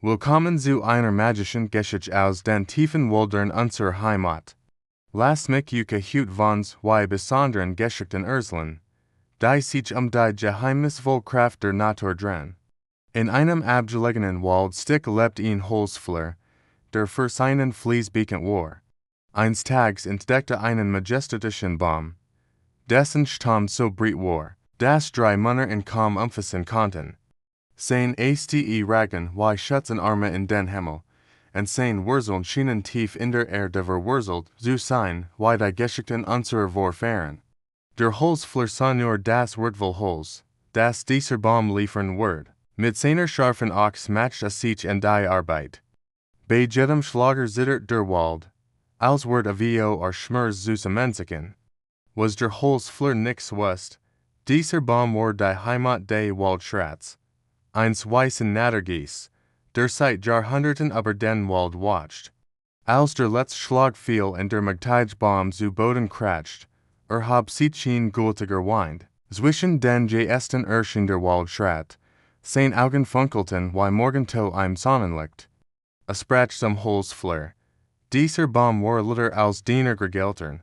Willkommen zu einer magischen Geschichte aus den Tiefen Wäldern unserer Heimat. Lass mich euch heute von zwei besonderen Geschichten erzählen, die sich die geheimnisvolle Kraft der Natur drehen. In einem abgelegenen Wald lebt ein Holzfäller, der für seinen Fleiß bekannt war. Eines Tages entdeckte einen majestatischen Baum, dessen Stamm so breit war, dass drei Männer ihn kaum umfassen konnten. Sein Ste Ragen wie Schützenarme in den Himmel, und sein Wurzeln schienen tief in der Erde verwurzelt zu sein, wie die Geschichten unserer Vorfahren. Der Holzfäller sah nur das Wertvoll Holz, das dieser Baum liefern wird. Mit seiner scharfen Axt macht sich in die Arbeit. Bei jedem Schlager zittert der Wald, als wird Avio Schmerz zu Menziken. Was der Holzfäller nix wusste, dieser Baum war die Heimat des Waldschrats. Eins weißen Nattergeist, der seit Jahrhunderten über den Wald wacht. Als der letzte Schlag fiel und der magtige Baum zu Boden kracht, hab sich ein gültiger Wind. Zwischen den Ästen erschien der Waldschrat. Sein Augen funkelten wie Morgentau im Sonnenlicht. Sprach zum Holzfäller. Dieser Baum war litter als diener Geltern.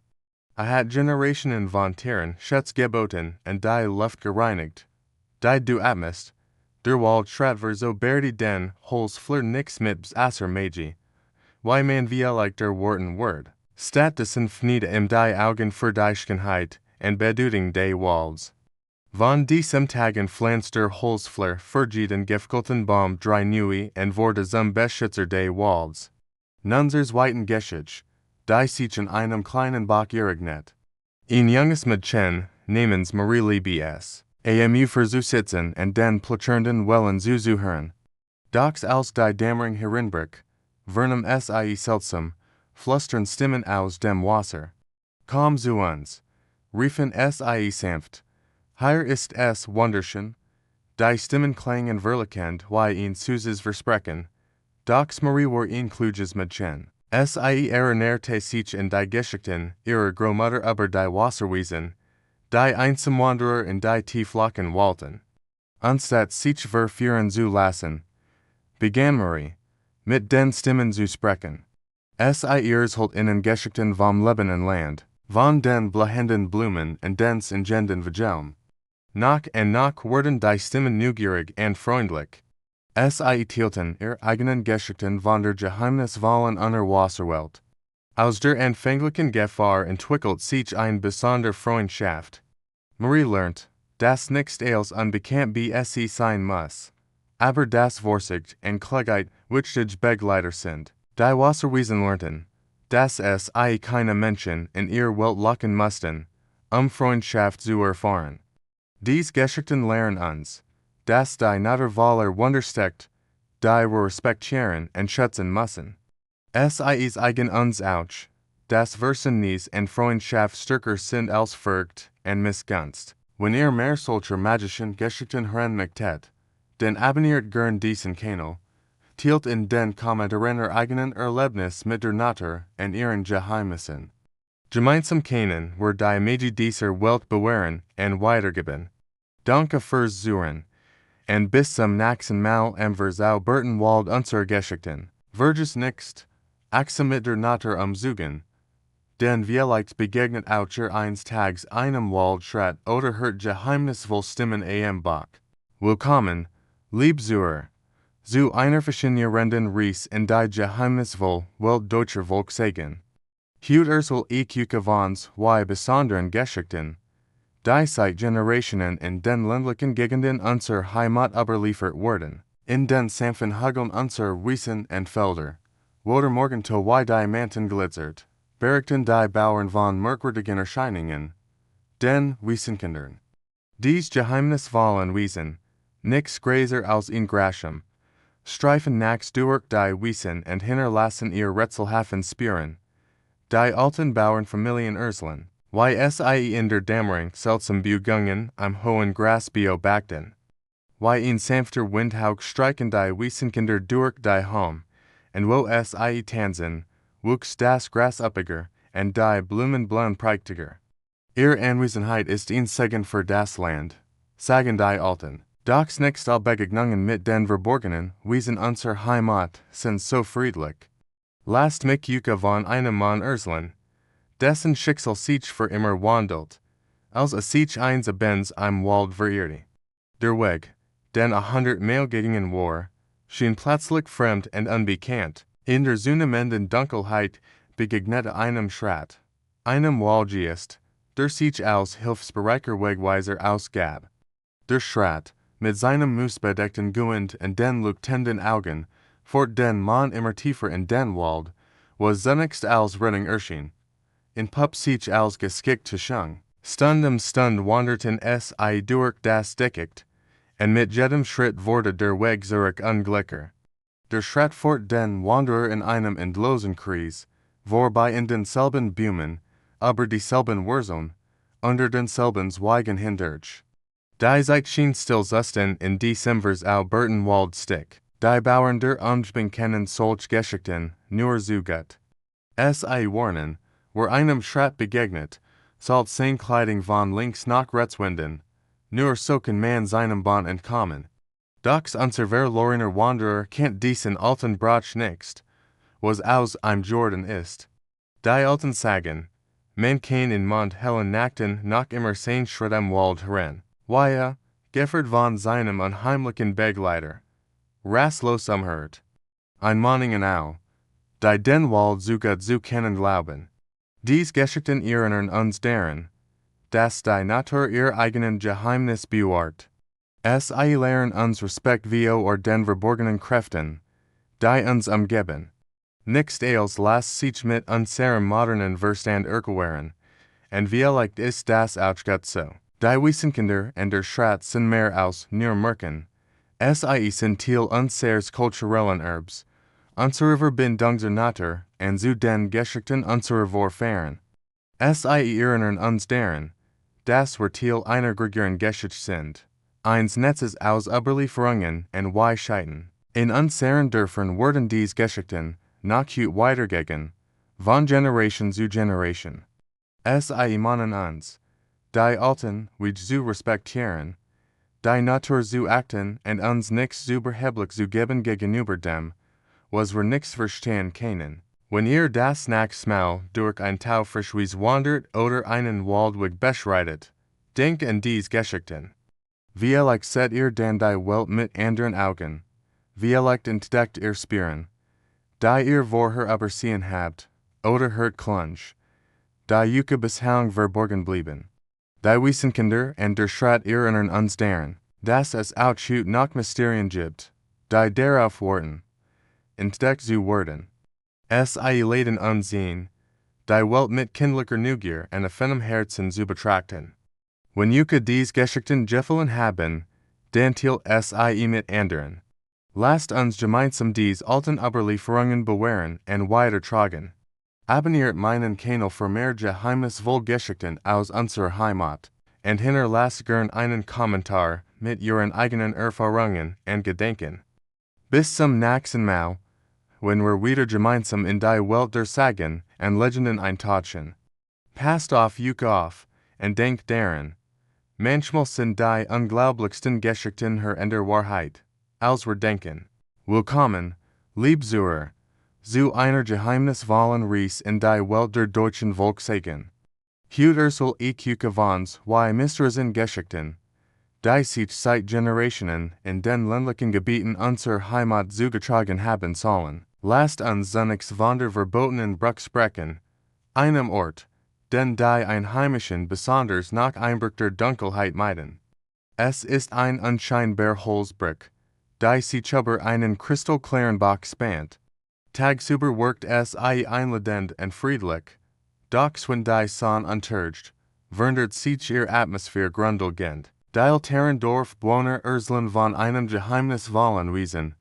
Hat Generationen von Tieren Schutz geboten und die Luft gereinigt. Die du atmest. Der Waldschrat war so berdi den Holzfäller nix mit Asser Meiji. Wie man vielleicht der Worten wird. Stattdessen fnied die Augen für die Schönheit und Bedeutung des Walds. Von diesem Tagen pflanzt der Holzfäller für den gefällten Baum drei neue und wurde zum Beschützer des Walds. Nunser zweiten Geschichte, die sich in einem kleinen Bach ereignet. Ein junges Mädchen namens Marie B.S. AMU für zu sitzen und den plätschernden Wellen zu hören. Doch als die Dämmerung herinbricht, vernahm sie seltsam, flüstern Stimmen aus dem Wasser. Komm zu uns, riefen sie sanft. Hier ist es wunderschön. Die Stimmen klangen verlockend wie ein süßes Versprechen. Doch Marie war ein kluges Mädchen. Sie erinnerte sich in die Geschichten ihrer Großmutter über die Wasserwiesen, die einsam Wanderer in die tieflachen Walden. Anstatt sich verführen zu lassen, begann Marie, mit den Stimmen zu sprechen. Sie erzählt ihnen Geschichten vom Leben in Land, von den blühenden Blumen und den singenden Vögeln. Nach und nach wurden die Stimmen neugierig und freundlich. Sie erzählten ihre eigenen Geschichten von der geheimnisvollen Unterwasserwelt. Aus der anfänglichen Gefahr entwickelt sich eine besondere Freundschaft. Marie lernt, dass nichts als unbekannt sie sein muss, aber das Vorsicht und Klugheit wichtige Begleiter sind. Die Wasserwesen lernten, dass sie keine Menschen in ihrer Welt locken mussten, Freundschaft zu erfahren. Dies Geschichten lehren uns, dass die Natur voller Wunder steckt, die wir respektieren und schätzen müssen. Es ist eigen uns auch, dass Versennis und Freundschaft stärker sind als Furcht und Missgunst. Wenn ihr mehr solcher magischen Geschichten hören möchtet, dann abonniert gern diesen Kanal, teilt in den Kommentaren eigenen Erlebnis mit der Natur und ihren Geheimnissen. Gemeinsam können wir die Magie dieser Welt bewahren und weitergeben. Danke fürs Zuhören. Und bis zum nächsten Mal wir zu Wald unserer Geschichten. Vergiss nicht, achtsam mit der Natur umzugehen. Denn vielleicht begegnet auch ihr eines Tages einem Waldschrat oder hört geheimnisvoll Stimmen am Bach. Willkommen, lieb Zuhörer, zu einer faszinierenden Reise in die geheimnisvolle Welt deutscher Volkssagen. Heute erzähl ich euch von zwei besonderen Geschichten, die seit Generationen in den ländlichen Gegenden unserer Heimat überliefert wurden. In den sanften Hügeln unserer Wiesen und Felder, wo der Morgentau wie Diamanten glitzert, berichten die Bauern von merkwürdigen Erscheinungen, den Wiesenkindern. Dies geheimnisvollen Wiesen, nichts größer als ein Grasham, streifen nachts durch die Wiesen und hinterlassen ihr rätselhaften Spuren. Die alten Bauernfamilien erzählen, wie sie in der Dämmerung seltsam Beugungen am hohen Gras beobachten. Wie ein sanfter Windhauch streichen die Wiesenkinder durch die Home, und wo sie tanzen, wuchs das Gras üppiger und die Blumen blühen prächtiger. Ihre Anwesenheit ist ein Segen für das Land, sagen die Alten. Docs nächst all Begegnungen mit den Verborgenen, Wiesen unser Heimat, sind so friedlich. Last mich Yuka von einem Mann Urslan, dessen Schicksal sich für immer wandelt, als sich eins abends im Wald verirrte. Der Weg, den 100 Mail gegen war, schien plötzlich fremd und unbekannt. In der zunehmenden Dunkelheit begegnete einem Schrat, einem Waldgeist, der sich als hilfsbereicher Wegweiser ausgab. Der Schrat, mit seinem moosbedeckten Gesicht und den leuchtenden Augen, fort den Mann immer tiefer in den Wald, was zunächst als Rettung erschien. In Pup sich als geschickt zu schang. Stund wanderten durch das Dickicht, und mit jedem Schritt wurde der Weg zurück unglücklicher. Der Schrat fort den Wanderer in einem endlosen Kreis, vorbei in denselben Bäumen, aber dieselben Wurzeln, unter denselben Zweigen hindurch. Die Zeit schien stillzusten in Dezembers Alberten Wald stick. Die Bauern der Umgebung kennen solch Geschichten nur zu gut. Warnen, war einem Schrat begegnet, sollt seine Kleidung von links nach rechts wenden, nur so kann man seinem Bond entkommen. Docs unser verlorener Wanderer kennt diesen alten Brach nicht, was aus einem Jordan ist. Die alten sagen, man kann in Mond hellen Nachten noch immer sein Schritt am Wald heran. Wieja, Gifford von seinem unheimlichen Begleiter. Rastlos umhört. Ein Manningen au. Die den Wald zu gut zu kennen glauben. Dies Geschichten erinnern uns daran, dass die Natur ihr eigenen Geheimnis bewahrt. Es lehren uns Respekt vor den verborgenen Kräften, die uns umgeben. Nichts als lasst sich mit unserem modernen Verstand erklären, und vielleicht ist das auch gut so. Die Wiesenkinder und der Schrat sind mehr als nur Märchen. Es sind Teil unseres kulturellen Erbs, unserer Verbindung zur Natur und zu den Geschichten unserer Vorfahren. Es erinnern uns daran, dass wir Teil einer größeren Geschichte sind. Eins Netzes aus Überlieferungen und Weisheiten. In unseren Dörfern werden dies Geschichten noch heute weitergegeben, von Generation zu Generation. Es mannen uns, die Alten wie zu respektieren, die Natur zu achten und uns nichts überheblich zu geben gegenüber dem, was wir nichts verstehen können. Wenn ihr das Nachtmahl durch ein Taufrischwies wandert oder einen Waldweg beschreitet, denk an dies Geschichten. Vielleicht seht ihr dann die Welt mit anderen Augen, vielleicht entdeckt ihr Spieren, die ihr vorher übersehen habt, oder hört Klunsch, die Yucca bislang verborgen blieben. Die Wiesenkinder und der Schrat erinnern uns daran, dass es auch heute noch Mysterien gibt, die darauf warten, entdeckt zu werden. Es laden uns ein, die Welt mit kindlicher Neugier und offenem Herzen zu betrachten. Wenn Yucca dies Geschichten gefallen haben, dann teilt es mit anderen. Lasst uns gemeinsam dies alten Überlieferungen bewahren und weitertragen. Abonniert meinen Kanal für mehr geheimnisvolle Geschichten aus unserer Heimat und hinterlasst gern einen Kommentar mit euren eigenen Erfahrungen und Gedanken. Bis zum nächsten Mal, wenn wir wieder gemeinsam in die Welt der Sagen und Legenden eintauchen. Passt auf euch auf und denkt daran, manchmal sind die unglaublichsten Geschichten her in der Wahrheit, als wir denken. Willkommen, Liebzuhörer, zu einer geheimnisvollen Reise in die Welt der deutschen Volkssagen. Heute soll ich euch von zwei mysteriösen Geschichten, die sich seit Generationen in den ländlichen Gebieten unserer Heimat zugetragen haben sollen. Lasst uns zunächst von der verbotenen Brücke sprechen, einem Ort, den die Einheimischen besonders nach Einbruch der Dunkelheit meiden. Es ist ein unscheinbar Holzbrücke, die sich über einen kristallklaren Bach spannt. Tagsüber wirkt es einladend und friedlich, doch wenn die Sonne untergeht, wandert sich ihre Atmosphäre grundlegend. Die älteren Dorfbewohner erzählen von einem geheimnisvollen Wesen,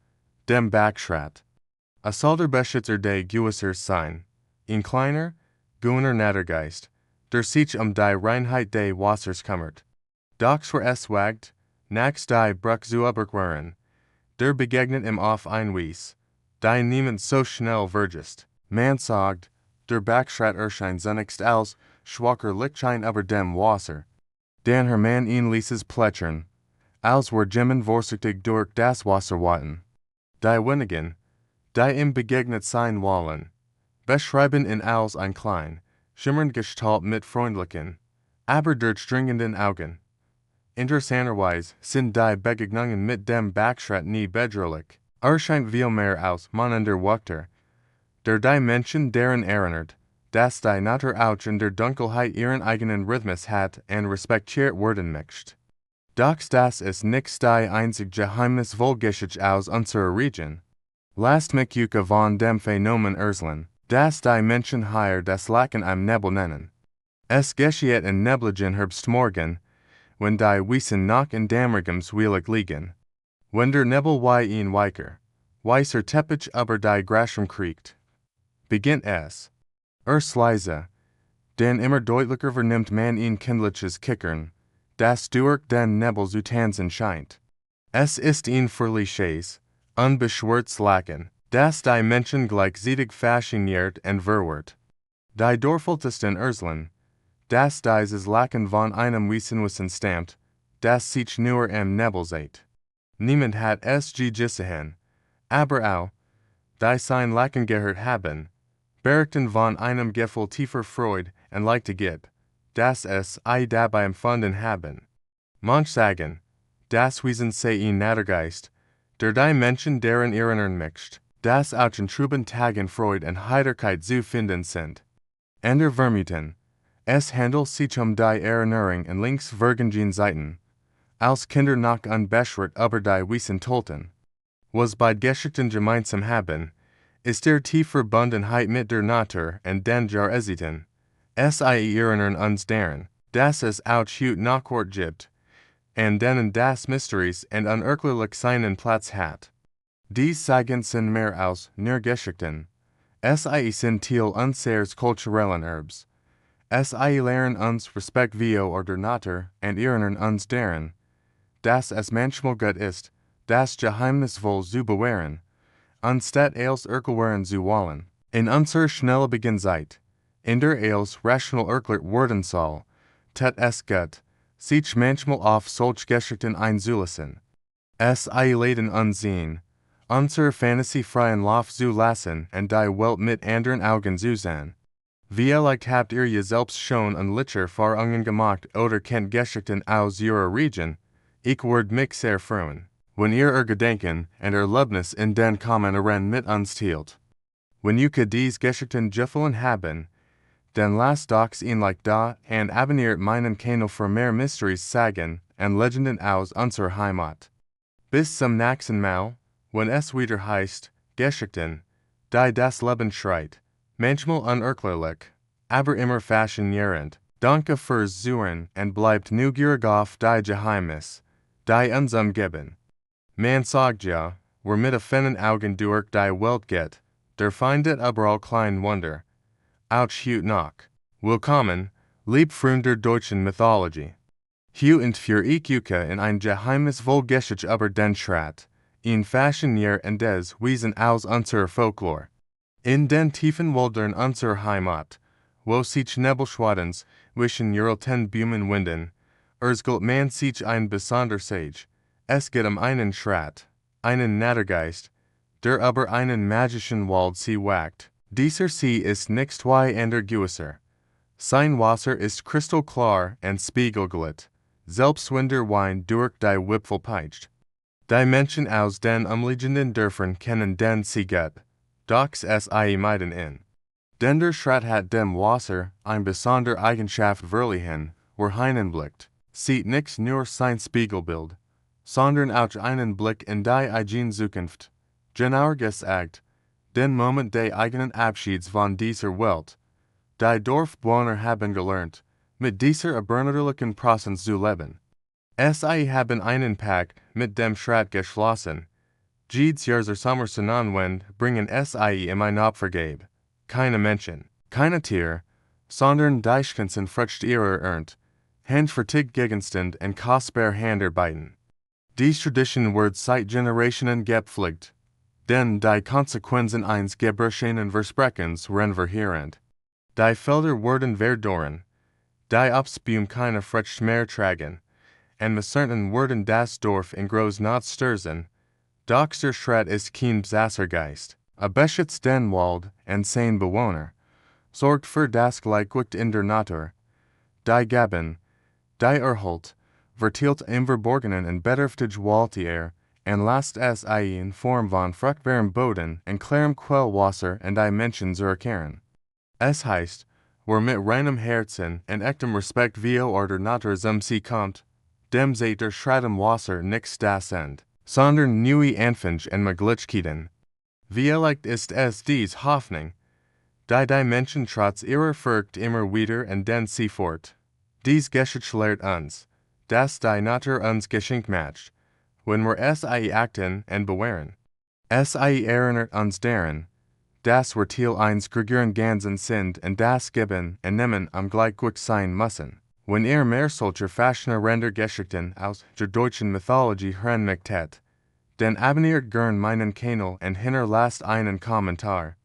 dem Schrat. Es soll der Beschützer des Gewässers sein, ein kleiner, grüner Naturgeist, der sich die Reinheit des Wassers kümmert. Doch für es wagt, nächst die Brücke zu überqueren, der begegnet ihm auf ein Wies, die niemand so schnell vergisst. Man sagt, der Schrat erscheint zunächst als schwacher Lichtschein über dem Wasser, dann man ihn ließes plätschern, als were Gemmen vorsichtig durch das Wasser waten. Die Wenigen, die im begegnet sein wollen, beschreiben in als ein klein, schimmernd Gestalt mit freundlichen, aber durchdringenden Augen. Interessanterweise sind die Begegnungen mit dem Schrat nie bedrohlich. Erscheint viel mehr aus man an der Wachter, der die Menschen daran erinnert, dass die Natur auch in der Dunkelheit ihren eigenen Rhythmus hat und respektiert werden möchte. Doch das ist nicht die einzig geheimnisvollgeschichte aus unserer Region. Lasst mich von dem Phänomen erzählen, dass die Menschen hier das Lachen am Nebel nennen. Es geschieht in nebligen Herbstmorgen, wenn die Wiesen noch in dämmerigem Zwielicht liegen. Wenn der Nebel wie ein weißer Teppich über die Grasham kriegt, beginnt es. Erst leise, denn immer deutlicher vernimmt man ein kindliches Kickern, das durch den Nebel zu tanzen scheint. Es ist ein fröhliches, unbeschwertes Lachen, das die Menschen gleichzeitig fasziniert und verwirrt. Die dorfältesten erzählen, dass dieses Lachen von einem Wiesenwissen stammt, das sich nur im Nebel sieht. Niemand hat es je gesehen, aber auch, die sein Lachen gehört haben, berichten von einem Gefühl tiefer Freude und Leichtigkeit, das es dabei empfunden haben. Manch sagen, das Wesen sei ein Naturgeist, der die Menschen daran erinnern möchte, dass auch in trüben Tagen Freude und Heiterkeit zu finden sind. Andere vermuten, es handelt sich die Erinnerung in linksvergangenen Zeiten, als Kinder noch unbeschwert über die Wiesen tollten. Was bei Geschichten gemeinsam haben, ist der tiefe Verbundenheit mit der Natur und den Jahrzehnten. Es erinnern uns daran, dass es auch heute noch Ort gibt, und denen das Mysteries und unerklärlich seinen Platz hat. Dies sagen sind mehr als nur Geschichten. Es sind Teil unseres kulturellen Erbs. Es lehren uns Respekt vor der Natur und erinnern uns daran, dass es manchmal gut ist, das Geheimnisvoll zu bewahren, anstatt es erklären zu wollen. In unserer schnelllebigen Zeit, in der es rational erklärt werden soll, tut es gut, sich manchmal auf solch Geschichten einzulassen. Es leiden uns ein, unser fantasiefreien Lauf zu lassen und die Welt mit anderen Augen zu sehen. Vielleicht habt ihr selbst schon ein Licher vor Augen gemacht oder kennt Geschichten aus eurer Region. Ich würde mich sehr freuen, wenn ihr Gedanken und Erlebnis in den Kommentaren mit uns teilt. Wenn ihr dies Geschichten gefallen haben, dann lasst doch ein Like da und abonniert meinen Kanal für mehr Mysteries sagen und Legenden aus unserer Heimat. Bis zum nächsten Mal, wenn es wieder heißt, Geschichten, die das Leben schreit, manchmal unerklärlich, aber immer faszinierend. Danke fürs Zuhören und bleibt neugierig auf die Geheimnis, die uns umgeben. Man sagt ja, wer mit offenen Augen durch die Welt geht, der findet überall klein Wunder. Auch heute noch. Willkommen, lieb Freund der deutschen Mythologie. Heute entführe ich euch in ein geheimnisvoll Geschichte über den Schrat, ein faszinierendes Wesen aus unserer Folklore. In den tiefen Wäldern unserer Heimat, wo sich Nebelschwadens zwischen Jurelten Blumen winden, gilt man sich ein besonder Sage. Es geht einen Schrat, einen Naturgeist, der über einen magischen Wald sie wagt. Dieser See ist nicht wie ander Gewässer. Sein Wasser ist kristallklar und spiegelglatt, selbst wenn der Wein durch die Wipfel peitscht. Die Menschen aus den umliegenden Dörfern kennen den See gut, doch es meiden ihn. Denn der Schrat hat dem Wasser eine besondere Eigenschaft verliehen, wer hineinblickt, sieht nicht nur sein Spiegelbild, sondern auch einen Blick in die eigene Zukunft. Genauer gesagt, den Moment des eigenen Abschieds von dieser Welt. Die Dorfbewohner haben gelernt, mit dieser abenteuerlichen Präsenz zu leben. Es haben einen Pakt mit dem Schrat geschlossen. Jedes Jahr zur Sommersonnenwende bringen es ihm ein Opfer gab. Keine Menschen, keine Tier, sondern die Schkanzen Frucht ihrer Ernte, handfertig Gegenstand und kostbar Handarbeiten. Dies Tradition wird seit Generationen gepflegt, denn die Konsequenzen eines Gebrechenen Versprechens waren verheerend. Die Felder werden verdorren, die Obstbäume keine Frucht mehr tragen, and mesernten worden das Dorf in groß not sturzen, doch der Schrat ist kein Zassergeist. A beschützt den Wald, and sein Bewohner, sorgt für das Gleichgewicht in der Natur. Die Gaben, die Erhalt, vertielt im Verborgenen en bedürftig Waltier, en lasst es in Form von fruchtbarem Boden en klarem Quellwasser en die Menschen zurückkehren. Es heißt, wer mit reinem Herzen en echtem Respekt via der Natur zum sie kommt, dem seht der Schratem Wasser nix das End, sondern neue Anfänge en Möglichkeiten. Vielleicht ist es dies Hoffnung, die Menschen trotz ihrer Furcht immer wieder en den sie fort. Dies Geschichte lehrt uns, dass die Natur uns Geschenk macht, wenn wir es achten en bewähren. Es erinnert uns daran, dass wir Teil eines größeren Ganzen sind en das Geben en Nehmen am Gleichgewicht sein müssen. Wenn mehr solcher fashioner Render Geschichten aus der deutschen Mythologie hören möchtet, den abonniert gern meinen Kanal en hinterlasst einen Kommentar.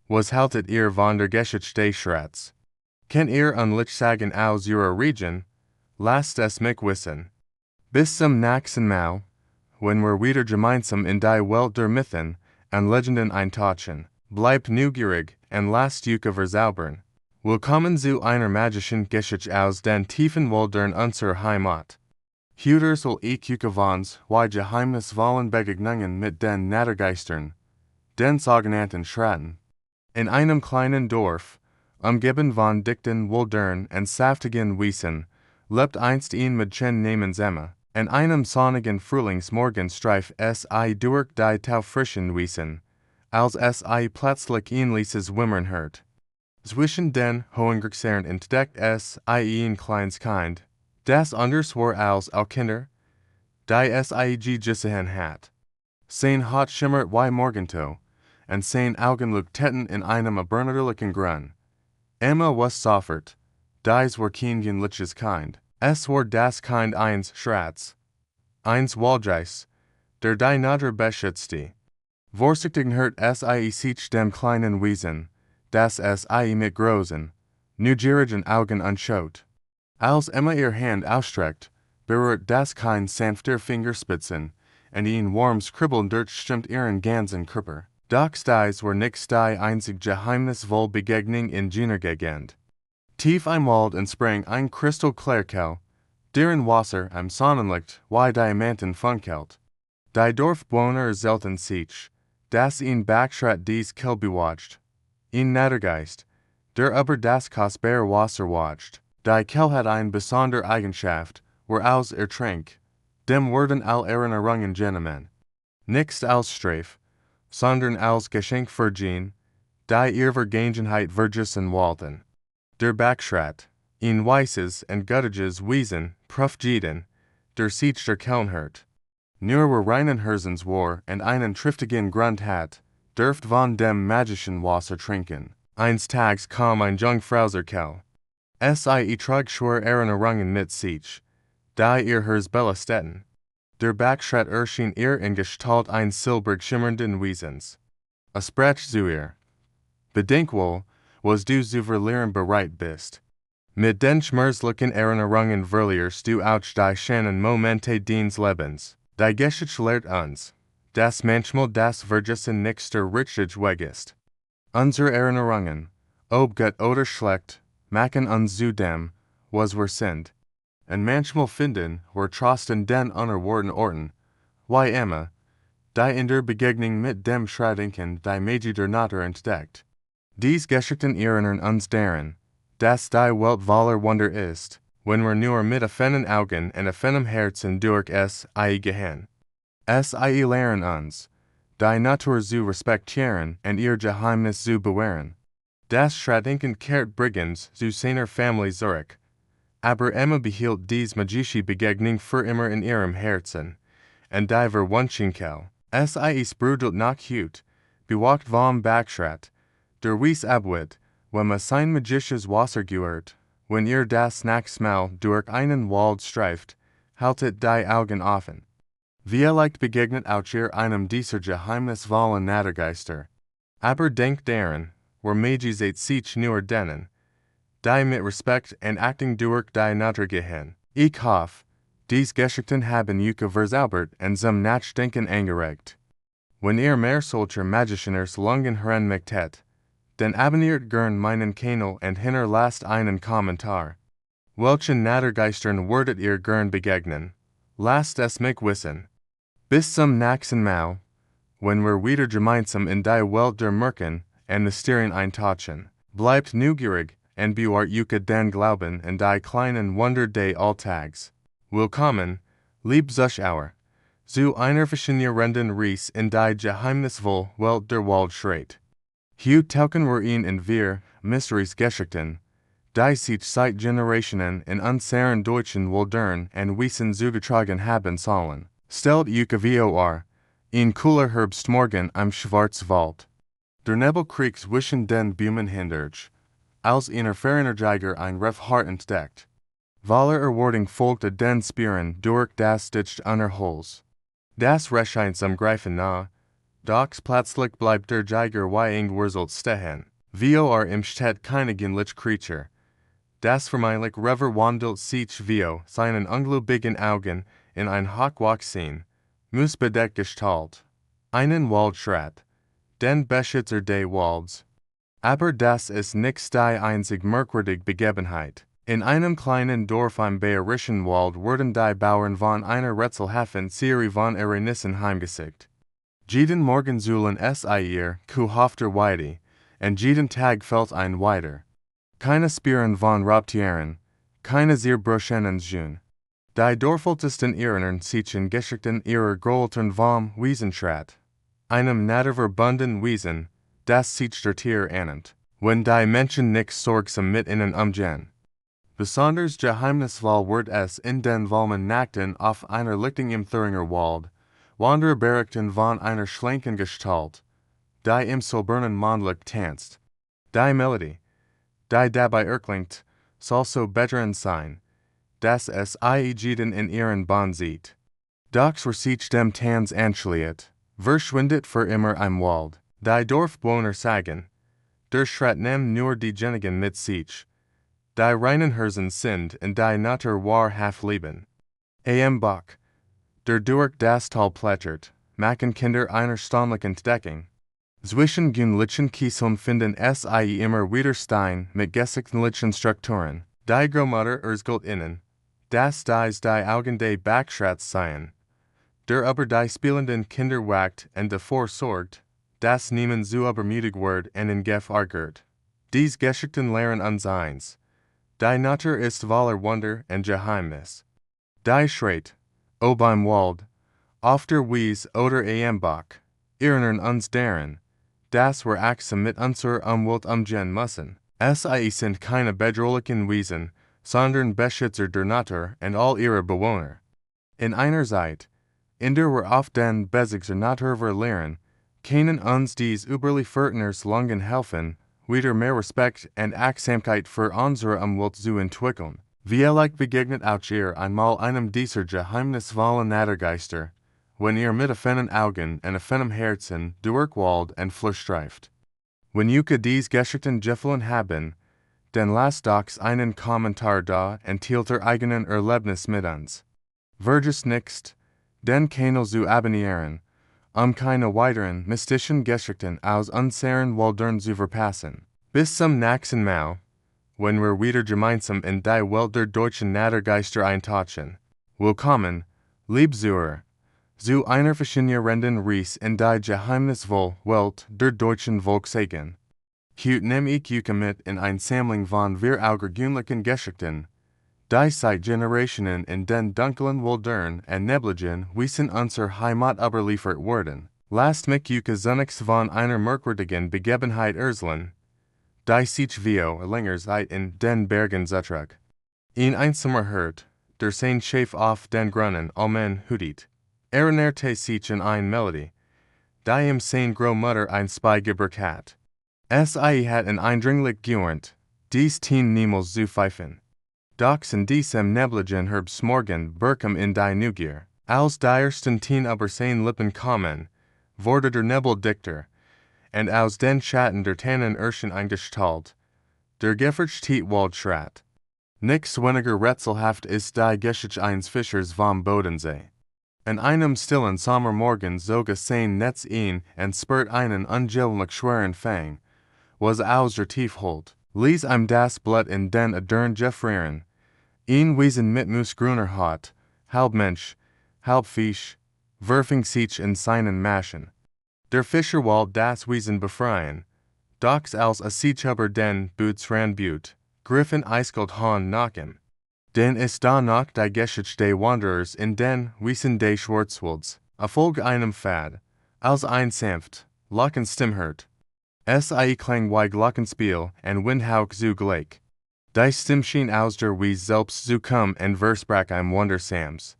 Was haltet ihr von der Geschichte des Schrats? Kennt ihr unlich sagen aus eurer Region? Lasst es mich wissen. Bis zum nächsten Mal, wenn wir wieder gemeinsam in die Welt der Mythen und Legenden eintauchen. Bleibt neugierig und lasst euch verzaubern. Willkommen zu einer magischen Geschichte aus den tiefen Wäldern unserer Heimat. Heute soll ich euch von zwei geheimnisvollen Begegnungen mit den Naturgeistern, den sogenannten Schraten. In einem kleinen Dorf, umgeben von dichten Wäldern und saftigen Wiesen, lebt einst ein Mädchen namens Emma. In einem sonnigen Frühlingsmorgen streif es durch die taufrischen Wiesen, als es plötzlich ein leises Wimmern hört. Zwischen den hohen Gräsern entdeckt es ein kleines Kind, das anders war als alle Kinder, die es gesehen hat. Sein Haut schimmert wie Morgentau, und sein Augen leuchteten in einem erbärmlichen Grün. Emma was sofort, dies war kein gewöhnliches Kind. Es war das Kind eines Schrats, eines Waldes, der die Natur beschützte. Vorsichtig hört es sich dem kleinen Wesen, das es mit großen, neugierigen Augen anschaut. Als Emma ihr Hand ausstreckt, berührt das Kind sanfter Fingerspitzen, und ein warmes Kribbeln durchströmt ihren ganzen Körper. Doch dies war nicht die einzig geheimnisvolle Begegnung in jener Gegend. Tief im Wald entsprang ein Kristallklärkel, deren Wasser am Sonnenlicht wie Diamanten funkelt. Die Dorfbewohner erzählten sich, dass ein Backschrat dies Quell bewatcht, ein Naturgeist, der über das kostbare Wasser wacht. Die Quell hat eine besondere Eigenschaft, woraus trank, dem wurden all Erinnerungen genommen. Nicht als Strafe, sondern als Geschenk für Jean, die ihre Vergangenheit vergessen wollten. Der Backschrat, ein weißes und göttiges Wesen, profjeden, der sich der Quellen hört. Nur wer reinen Herzens war und einen triftigen Grund hat, dürft von dem magischen Wasser trinken. Eines Tages kam ein Jungfrau zur Quell. Es trug schwere Erinnerungen mit sich, die ihr Herz belasteten. Der Backschrat erschien ihr in Gestalt eines silbrig schimmernden Wesens. Sprach zu ihr. Bedenk wohl, was du zu verlieren bereit bist. Mit den schmerzlichen Erinnerungen verlierst du auch die schönen Momente deines Lebens. Die Geschichte lehrt uns, dass manchmal das Vergessen nicht der richtige Weg ist. Unsere Erinnerungen, ob gut oder schlecht, machen uns zu dem, was wir sind. Und manchmal finden wir Trost in den unerwarteten Orten, wie Emma, die in der Begegnung mit dem Schratinken die Magie der Natur entdeckt. Dies Geschichten erinnern uns daran, dass die Welt voller Wunder ist, wenn wir nur mit offenen Augen und offenem Herzen durch es gehen. Es lehren uns, die Natur zu respektieren und ihr Geheimnis zu bewahren. Das Schratinken kehrt Brigands zu seiner Familie zurück. Aber Emma behielt dies magische Begegnung für immer in ihrem Herzen, und die Verwunschenkel. Es sprudelt nach Hut, bewacht vom Backschrat, der Wies abwit, wenn man sein magisches Wasser gehört, wenn ihr das Nachtmahl durch einen Wald streift, haltet die Augen offen. Vielleicht begegnet auch ihr einem dieser geheimnisvollen Naturgeister. Aber denkt daran, wer Magie seht sich nur denen, die mit Respekt und Achtung durch die Natur gehen. Ich hoffe, Dies Geschichten haben Yuka verzaubert und zum Nachdenken angeregt. Wenn ihr mehr solcher Magicianers Lungen hören möchtet, dann abonniert gern meinen Kanal und hinterlasst einen Kommentar. Welchen Nattergeistern würdet ihr gern begegnen? Lasst es mich wissen. Bis zum nächsten Mal, wenn wir wieder gemeinsam in die Welt der Märchen und Mysterien eintauchen. Bleibt neugierig und bewahrt Yuka den Glauben in die kleinen Wunder des Alltags. Willkommen, lieb Zuschauer, zu einer faszinierenden Reise in die geheimnisvolle Welt der Wald Schrat. Hier tauchen wir in wir Mysteries Geschichten, die sich seit Generationen in unseren deutschen Wäldern und Wiesen zugetragen haben sollen. Stellt Yuka vor, in cooler Herbstmorgen am Schwarzwald. Der Nebel kriegt zwischen den Bäumen hindurch, als einer Ferienjäger ein Refhart entdeckt. Voller Erwartung folgte den Spieren durch das dicht Unterholz. Das erscheint zum Greifen nah, doch plötzlich bleibt der Jäger eingewurzelt stehen. Im Stadt keinigen Lichtkreature. Das vermeintlich Rever wandelt sich seinen ungläubigen Augen in ein hochwachsen, moosbedeckt Gestalt. Einen Waldschrat, den Beschützer des Walds. Aber das ist nicht die einzig merkwürdige Begebenheit. In einem kleinen Dorf am bayerischen Wald wurden die Bauern von einer rätselhaften Serie von Erlebnissen heimgesucht. Jeden Morgen zullen es ihr Kuh auf der Weide, und jeden Tag fällt ein weiter. Keine Spuren von Raubtieren, keine Zerbrüchen Jun. Die Dorfältesten erinnern sich in Geschichten ihrer Großeltern vom Wiesenschrat, einem naturverbundenen Wiesen, das sich der Tier ernennt, wenn die Menschen nicht sorgsam mit ihnen umgehen. Besonders geheimnisvoll wird es in den warmen Nächten auf einer Lichtung im Thüringer Wald, Wanderberichten von einer schlanken Gestalt, die im silbernen Mondlicht tanzt. Die Melodie, die dabei erklingt, soll so betterend sein, dass es jeden in ihren Bann sieht. Doch sich dem Tanz anschließt, verschwindet für immer im Wald. Die Dorfbewohner sagen, der Schrat nimmt nur diejenigen mit sich, die reinen Herzen sind und die Natur wahrhaft lieben. Am Bach, der durch das Tal plätschert, machen Kinder einer staunlichen Entdeckung. Zwischen günlichen Kieseln finden es immer wieder Stein mit geschichtlichen Strukturen. Die Großmutter erzählt ihnen, dass dies die Augen des Bachschrats seien, der über die spielenden Kinder wacht und davor sorgt, dass niemand zu übermütig wird und in Gef argert. Dies Geschichten lehren uns eins. Die Natur ist voller Wunder und Geheimnis. Die Schrat, ob im Wald, auf der Wies oder am Bach, erinnern uns daran, dass wir achtsam mit unserer Umwelt umgehen müssen. Es sind keine bedrohlichen Wiesen, sondern Beschützer der Natur und all ihrer Bewohner. In einer Zeit, in der wir auf den Basics der Natur verlieren, können uns dies Überliefertners Lungen helfen, wieder mehr Respekt und Achtsamkeit für unsere Umwelt zu entwickeln. Vielleicht begegnet auch ihr einmal einem dieser geheimnisvollen Nattergeister, wenn ihr mit offenen Augen und offenem Herzen durch Wald und Fluss streift. Wenn Yuka dies Geschichten gefallen haben, dann lasst doch einen Kommentar da und teilt ihr eigenen Erlebnis mit uns. Vergesst nicht, den Kanal zu abonnieren, keine weiteren mystischen Geschichten aus unseren Wäldern zu verpassen. Bis zum nächsten Mal, wenn wir wieder gemeinsam in die Welt der deutschen Nattergeister eintauchen. Willkommen, lieb Zuhörer, zu einer faszinierenden Reise in die geheimnisvolle Welt der deutschen Volkssagen. Heute nehme ich Yuka mit in ein Sammlung von wir außergewöhnlichen Geschichten, die seit Generationen in den dunklen Wäldern und nebligen Wiesen unserer Heimat überliefert wurden. Lasst mich Yuka zunächst von einer merkwürdigen Begebenheit erzählen, die sich länger Zeit in den Bergen zutrug. In einsamer Herd, der sein Chef auf den Grunnen Almen hütet, erinnerte sich an eine Melodie, die ihm sein Großmutter ein Spy gebracht hat. Es hat ein eindringlich gewarnt, dies Teen niemals zu pfeifen. Doch in diesem nebligen Herbstmorgen berkam in die Neugier, als die ersten Teen über sein Lippen kamen, wurde der Nebel dichter, und aus den Schatten der Tannen erschien eine Gestalt, der Gefürchtete Waldschrat. Nix weniger rätselhaft ist die Geschichte eines Fischers vom Bodensee. An einem stillen Sommermorgen zog es sein Netz ein und spürt einen ungewöhnlich schweren Fang, was aus der Tief holt. Lies ihm das Blut in den Adern gefrieren. Ein Wiesen mit Moosgrüner Haut, halb Mensch, halb Fisch, werfing sich in seinen Maschen. Der Fischer wollte das Wiesen befreien. Doch als a Seechuber den Boots ran Butte, Griffin eiskalt Hahn nach ihm. Den ist da noch die Geschichte des Wanderers in den Wiesen des Schwarzwalds, a Folge einem Pfad, als ein sanft, locken Stimmhört. Klang wie Glockenspiel and Windhauch zu gleich. Die Stimme schien aus der Wies selbst zu kommen und versprach einem Wundersams.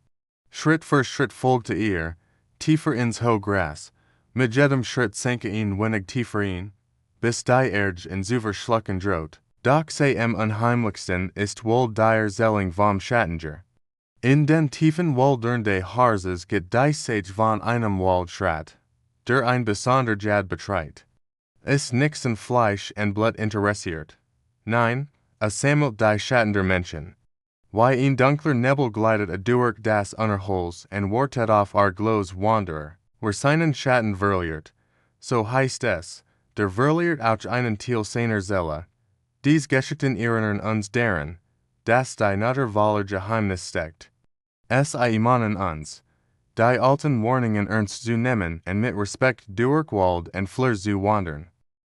Schritt für Schritt folgte tiefer ins hohe Gras, mit jedem Schritt sank wenig tiefer ein, bis die Erde in Zuver schlucken droht. Doch sei am unheimlichsten ist wohl die Zelling vom Schattinger. In den tiefen Wäldern des Harses geht die Sage von einem Wald Schrat, der ein besonder Jad betreit. Ist nix in Fleisch und Blut interessiert. Nein, sammelt die Schattender Menschen. Wie ein dunkler Nebel gleitet durch das Unerholz und wartet auf Glows Wanderer, wer seinen Schatten verliert. So heißt es, der verliert auch einen Teil seiner Seele. Dies Geschichten erinnern uns daran, dass die Natur voller Geheimnis steckt. Es imanen uns, die alten Warnungen ernst zu nehmen und mit Respekt durch Wald und Flur zu wandern.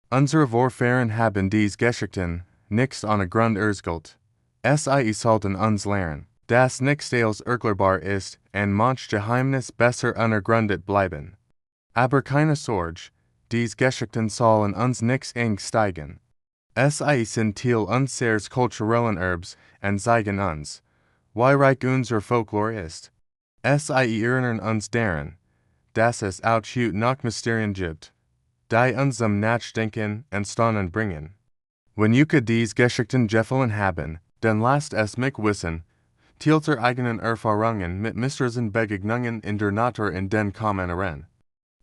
Unsere Vorfahren haben dies Geschichten nicht ohne Grund erzählt. Es sollten uns lernen, dass nichts erklärbar ist und manch Geheimnis besser unergründet bleiben. Aber keine Sorge, dies Geschichten sollen uns nichts steigen. Es sind Teil unseres kulturellen Erbs und zeigen uns, wie reich unser Folklore ist. Es erinnern uns daran, dass es auch heute noch Mysterien gibt, die uns zum Nachdenken und Staunen bringen. Wenn dies Geschichten gefallen haben, dann lasst es mich wissen, teilt eigenen Erfahrungen mit Mistresen Begegnungen in der Natur in den Kommentaren.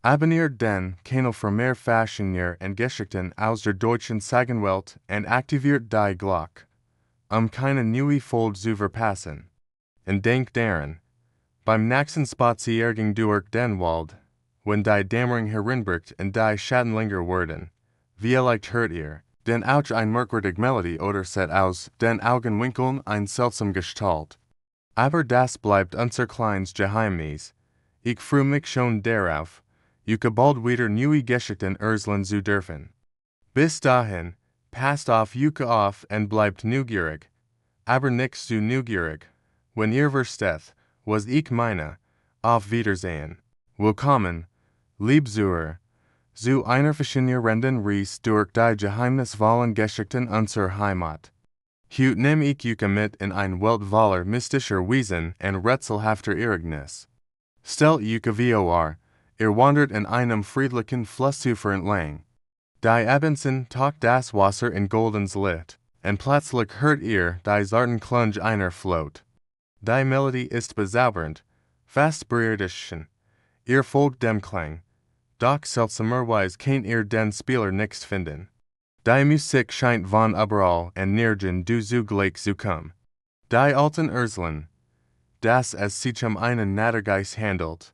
Abonniert den Kanal für mehr Fashionier und Geschichten aus der deutschen Sagenwelt und aktiviert die Glocke, keine neue Folge zu verpassen. Und denkt daran, beim nächsten Spaziergang durch den Wald, wenn die Dämmerung hereinbricht und die Schattenlinger werden, vielleicht hört ihr, denn auch ein merkwürdig Melodie oder set aus den Augenwinkeln ein seltsam Gestalt. Aber das bleibt unser kleines Geheimnis. Ich freue mich schon darauf, bald wieder neue Geschichten erzählen zu dürfen. Bis dahin, passt auf auf und bleibt neugierig. Aber nicht zu neugierig. Wenn ihr versteht, was ich meine, auf Wiedersehen. Willkommen, Liebzuhörer, zu einer faszinierenden Reise durch die geheimnisvollen Geschichten unserer Heimat. Heute nehme ich mit in ein Welt voller mystischer Wesen und rätselhafter Ereignis. Stellt euch vor, ihr wandert in einem friedlichen Flussufer entlang. Die Abendsen taucht das Wasser in goldens Licht, und plötzlich hört ihr die zarten Klung einer Flöte. Die Melodie ist bezaubernd, fast berührend. Ihr folgt dem Klang, doch seltsamerweise kann ihr den Spieler nicht finden. Die Musik scheint von überall und nirgends zu gleich zu kommen. Die alten Erzählen, dass es sich einen Nattergeist handelt,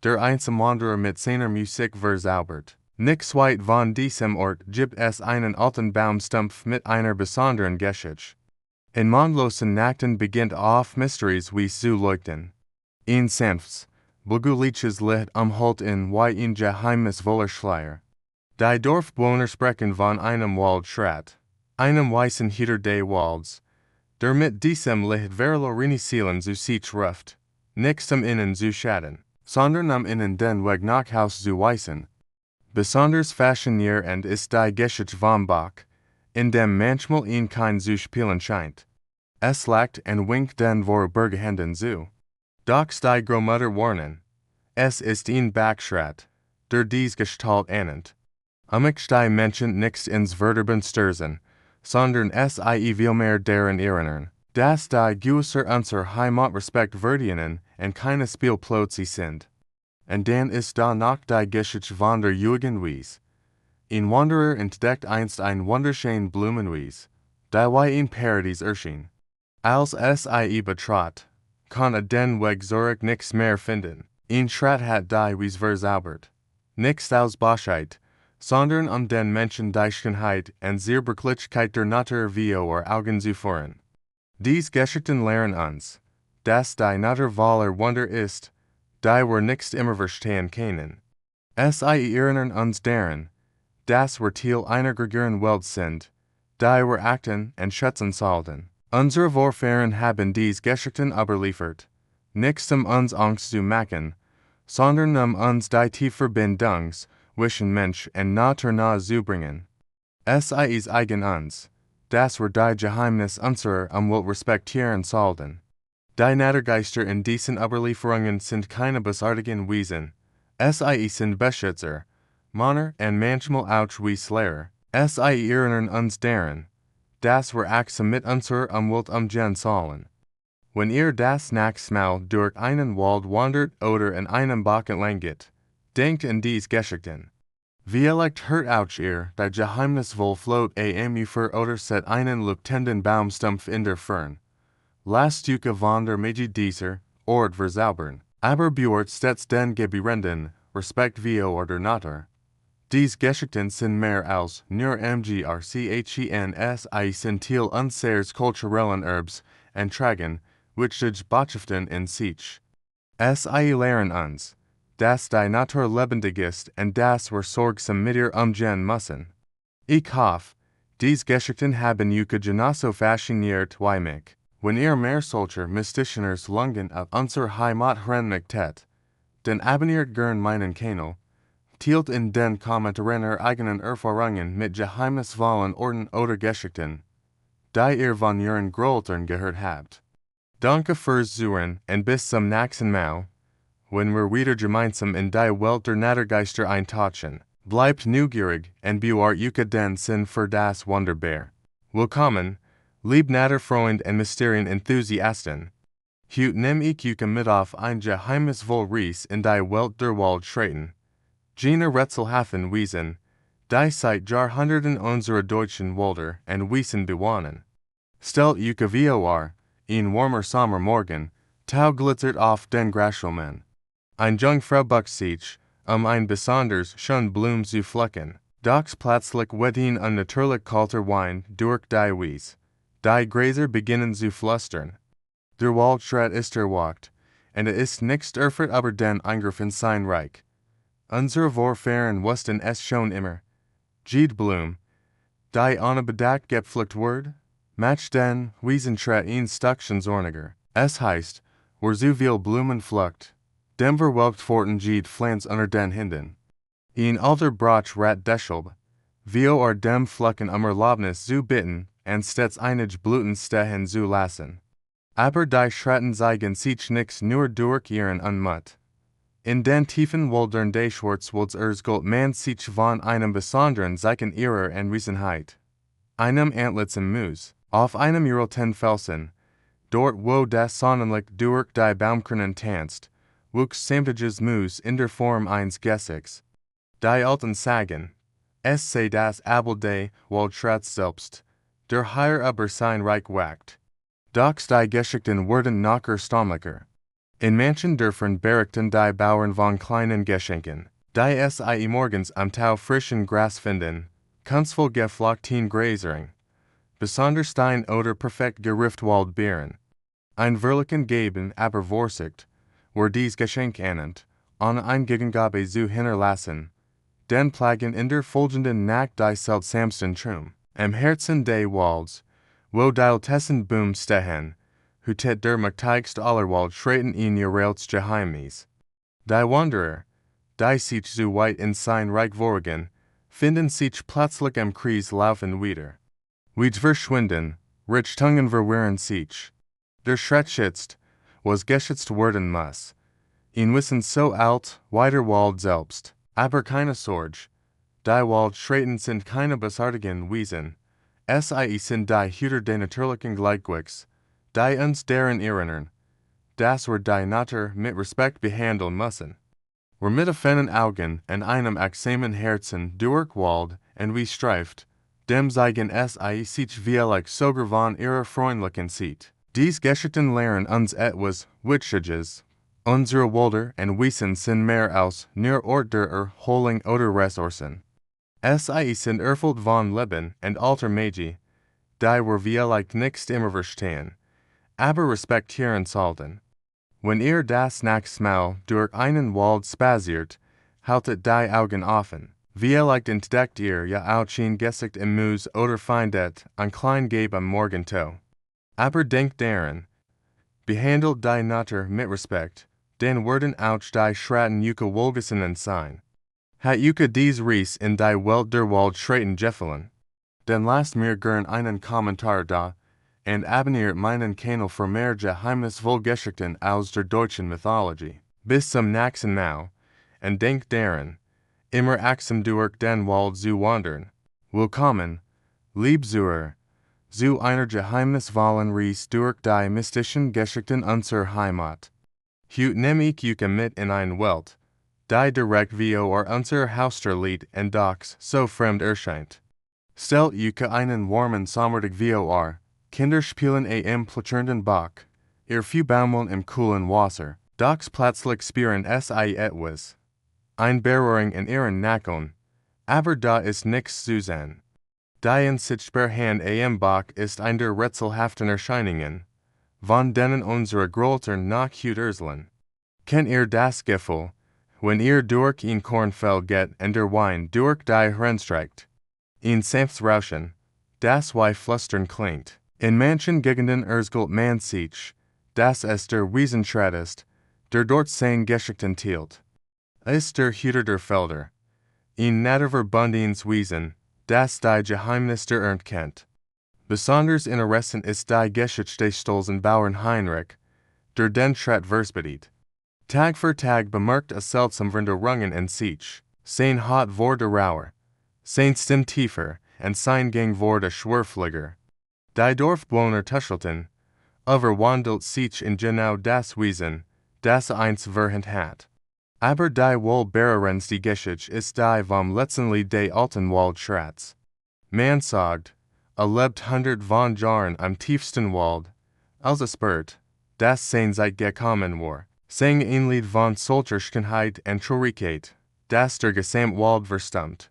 der einsam Wanderer mit seiner Musik verzaubert. Nix weit von diesem Ort gibt es einen alten Baumstumpf mit einer besonderen Geschichte. In mondlosen Nächten beginnt auf Mysteries wie zu leuchten. Ein sanftes, beguliches Licht umhüllt wie ein geheimnisvoller Schleier. Die Dorfbewohner sprechen von einem Wald Schrat, einem weißen Hüter des Walds, der mit diesem Licht verlorene Seelen zu sich ruft, nicht zum Innen zu schaden, sondern am Innen den Weg nach Haus zu weisen. Besonders faszinierend ist die Geschichte vom Bach, in dem manchmal kein zu spielen scheint. Es lacht und winkt den Vorbergehenden zu. Doch die Großmutter warnen. Es ist ein Bachschrat, der dies Gestalt annimmt. Ich die Menschen nicht ins Verderben stürzen, sondern es vielmehr daran erinnern, dass die Gewässer unserer Heimat Respekt verdienen und keine Spielplätze sind. Und dann ist da noch die Geschichte von der Jugendwies. Ein Wanderer entdeckt einst ein wunderschön Blumenwies, die wie ein Paradies erschien. Als sie betrot, kon den weg Zurich nix mehr finden. Schrat hat die Wiesverzaubert. Nix aus Boschheit, sondern den Menschen Deischkenheit und Zierberglichkeit der Natur vor Augen zu führen. Dies Geschichten lehren uns, dass die Natur voller Wunder ist, die wir nicht immer verstehen können. Sie erinnern uns daran, dass wir Teil einer größeren Welt sind, die wir achten und schätzen sollten. Unsere Vorfahren haben dies Geschichten überliefert, nicht uns Angst zu machen, sondern uns die Tiefverbindung zwischen Mensch und Natur nahe zu bringen. Es ist eigen uns, dass wir die Geheimnis unserer Welt respektieren sollten. Die Naturgeister in diesen Überlieferungen sind keine bösartigen Wesen. Sie sind Beschützer, Mahner und manchmal auch Wieslehrer. Sie erinnern uns daran, dass wir achtsam mit unserer Welt umgehen sollen. Wenn das nächste Mal durch einen Wald wandert oder in einem Bach entlang geht, denkt an dies Geschichten. Vielleicht hört auch die geheimnisvoll Flot am Ufer oder set einen leuchtenden Baumstumpf in der Fern. Lasst euch von der Magie dieser Ort verzaubern, aber beurt stets den Gebirenden, Respekt vor der Natur. Dies Geschichten sind mehr als nur MGRCHEN sind Teil unseres kulturellen Erbs und tragen wichtige Botschaften in sich. Sie lehren uns, dass die Natur lebendig ist und dass wir sorgsam mit ihr umgehen müssen. Ich hoffe, dies Geschichten haben euch genauso fasziniert wie mich. Wenn ihr mehr solcher mystischer Lungen auf unser Heimat hören möchtet, dann abonniert gern meinen Kanal, teilt in den Kommentaren eure eigenen Erfahrungen mit geheimnisvollen Orten oder Geschichten, die ihr von euren Großeltern gehört habt. Danke fürs Zuhören und bis zum nächsten Mal, wenn wir wieder gemeinsam in die Welt der Naturgeister eintauchen. Bleibt neugierig und bewahrt euch den Sinn für das Wunderbar. Willkommen, lieb Naturfreund und Mysterien-Enthusiasten. Heute nehm ich euch mit auf ein geheimnisvoll Reis in die Welt der Wald Schraten. Jene Rätselhaften Wiesen, die seit Jahrhunderten unsere deutschen Wälder und Wiesen bewohnen. Stellt euch vor, ein warmer Sommermorgen, Tau glitzert auf den Grashalmen. Ein Jungfrau buckt sich, ein besonders schön Blum zu pflücken. Doch plötzlich weht ein natürlich kalter Wind durch die Wies. Die Gräser beginnen zu flüstern. Der Wald Schrat ist erwacht, und ist nicht erfurt über den Eingriff in sein Reich. Unsere Vorfahren wussten es schon immer. Jede Blum, die unbedeckt gepflückt wird, macht den Wiesenschrat ein Stückchen zorniger. Es heißt, wer so viel Blumen pflückt, dem verwelkt forten jede Pflanze unter den Händen. Ein alter Brach rat deshalb, wir dem Pflücken Erlaubnis zu bitten, und stets einige Blüten stehen zu lassen. Aber die Schratten zeigen sich nicht nur durch ihren Unmut. In den tiefen Wäldern des Schwarzwalds gold man sich von einem besonderen Zeichen ihrer Anwesenheit. Einem antlitzen Moos, auf einem uralten Felsen, dort wo das Sonnenlicht durch die Baumkronen tanzt, wuchs sämtliches Moos in der Form eines Gessigs. Die Alten sagen, es sei das Abel des Waldschrats selbst, der hier über sein Reich wacht. Doch die Geschichten wurden noch erstaunlicher. In manchen Dörfern berichten die Bauern von kleinen Geschenken, die sie morgens am Tau frischen Gras finden, kunstvoll geflockten Gräsering, besonders stein oder perfekt gerift Waldbeeren. Ein wirklichen Geben aber Vorsicht, wer dies Geschenk annimmt, an ein Gegengabe zu hinterlassen, den plagen in der folgenden Nacht die seltsamsten Traum. Am Herzen des Walds, wo die Tessen Boom stehen, hutet der mächtigste aller Wald Schraten in ihres Geheimnis. Die Wanderer, die sich so weit in sein Reich vorgen, finden sich plötzlich am Kreis laufen wieder. Weeds verschwinden, Richtungen verwehren sich. Der Schrat schützt, was geschützt werden muss. In Wissen so alt, wie der Wald selbst, aber keine Sorge. Die Wald Schraten sind keine bösartigen Wesen. Sie sind die Hüter des natürlichen Gleichgewichts, die uns daran erinnern, dass wir die Natur mit Respekt behandeln müssen. Wir mit offenen Augen und einem achtsamen Herzen durch Wald und wie streift, dem zeigen sich vielleicht sogar von ihrer freundlichen Seite. Dies Geschichten lehren uns etwas Wichtiges. Unsere Wälder und Wiesen sind mehr als nur Ort der Erholung oder Ressourcen. Sie sind Erfüllt von Leben und alter Magie, die wir vielleicht nicht immer verstehen, aber respektieren sollten. Wenn ihr das nächste Mal durch einen Wald spaziert, haltet die Augen offen. Vielleicht entdeckt ihr ja auch ein Gesicht im Moos oder findet ein klein Gabe am Morgentau. Aber denkt daran, behandelt die Natur mit Respekt, dann werden auch die Schratten Yucca wohlgesehen sein. Hat Yucca dies Ries in die Welt der Wald Schraten gefallen? Dann lasst mir gern einen Kommentar da, und abonniert meinen Kanal für mehr geheimnisvolle Geschichten aus der deutschen Mythologie. Bis zum nächsten Mal, und denkt daran, immer achtsam durch den Wald zu wandern. Willkommen, Liebzuhörer, zu einer geheimnisvollen Reise durch die mystischen Geschichten unserer Heimat. Heute nehm ich Yucca mit in eine Welt, die direkt vor unser Haustür liegt und doch so fremd erscheint. Stellt Yucca einen warmen Sommertag vor, Kinder spielen am plätschernden Bach, ihr Füße baumeln im kühlen Wasser, doch plötzlich spüren sie etwas. Ein Berührung in ihren Nacken, aber da ist nichts zu sehen. Die unsichtbare Hand am Bach ist ein der rätselhaften Erscheinungen, von denen unsere Großeltern noch heute erzählen. Kennt ihr das Gefühl, wenn ihr durch ein Kornfeld geht und der Wein durch die Hörner streicht? Ein sanftes Rauschen, das wie Flüstern klingt. In manchen Gegenden erzählt man sich, dass es der Wiesenschrat ist, der dort seine Geschichten teilt. Ist der Hüter der Felder, ein naturverbundenes Wesen, das die Geheimnisse der Ernte kennt. Besonders interessant ist die Geschichte des stolzen Bauern Heinrich, der den Schrat verspätet. Tag für Tag bemerkt seltsam Veränderungen in sich, sein Hot wurde rauer, sein Stimme tiefer, und sein Gang wurde schwerfälliger. Die Dorfbewohner tuschelten, verwandelt sich in genau das Wesen, das eins verhindert hat. Aber die wohlbehrens die Geschichte ist die vom letzten Lied des alten Wald Schrats. Man sagt, lebt 100 von Jahren am tiefsten Wald, als spürt, das sein Zeit gekommen war, sang ein Lied von Solcherschkenheit und Traurigkeit, das der Gesamtwald verstummt.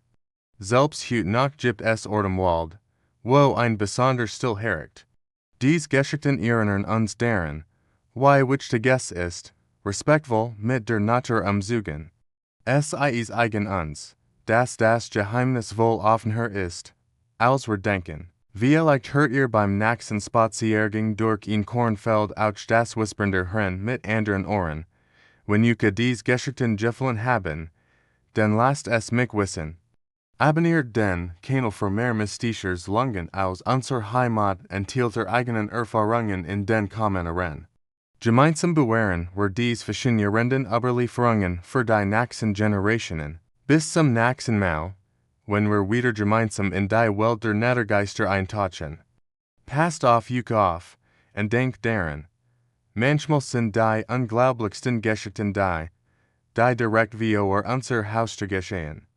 Selbst heute noch gibt es Ortem Wald, wo ein besonders still herrscht. Dies Geschichten erinnern uns daran, wie wichtig ist, respektvoll mit der Natur umzugehen. Es ist eigen uns, dass das Geheimnis wohl offener ist, als wir denken. Vielleicht hört ihr beim nächsten Spaziergang durch ein Kornfeld auch das Whispern der Hörner mit anderen Ohren. Wenn Yucca dies Geschichten gefallen haben, dann lasst es mich wissen. Abonniert den Kanal für mehr mystisches Lungen aus unserer Heimat und teilt eure eigenen Erfahrungen in den Kommentaren. Gemeinsam bewahren wir dies faszinierenden Überlieferungen für die nächsten Generationen. Bis zum nächsten Mal, wenn wir wieder gemeinsam in die Welt der Naturgeister eintauchen. Passt auf Yucca auf, und denkt daran, manchmal sind die unglaublichsten Geschichten die direkt vor unser Haustür geschehen.